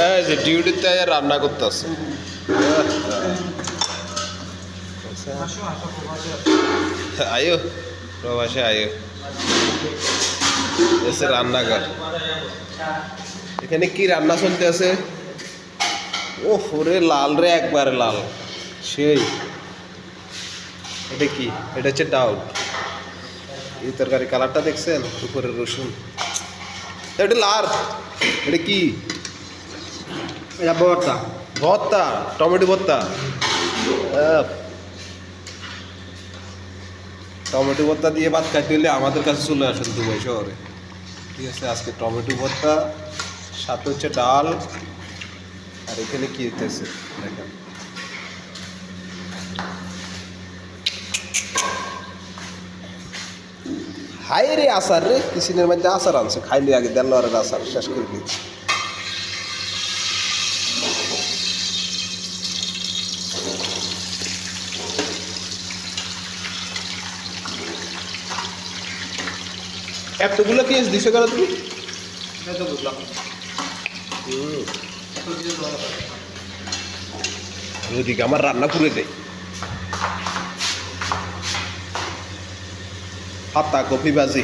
এই যে ডিউটিতে রান্না করতেছে। আয়ো প্রবাসে আয়ো, এসে রান্নাঘর। এখানে কি রান্না চলতে আছে? ও ওরে লাল রে, একবারে লাল সেই। এটা কি? এটা হচ্ছে ডাউল। এই তরকারি কালারটা দেখছেন? উপরে রসুন, এটা লাল। এটা কি? এটা ভর্তা। ভর্তা, টমেটো ভর্তা। টমেটো ভর্তা দিয়ে ভাত খাইতে হলে আমাদের কাছে চলে আসুন দুবাই শহরে। ঠিক আছে, আজকে টমেটো ভর্তা, সাথে হচ্ছে ডাল। আর এখানে কি হইতেছে দেখেন, হাই রে আচার রে, কিচেনের মধ্যে আচার আনছে, খাইলে আগে দেলোয়ারের আচার শেষ করে দিচ্ছি। এতগুলো পেঁয়াজ দিছো কেন তুমি? ওদিকে আমার রান্না করে দেয়। পাতা কপি ভাজি।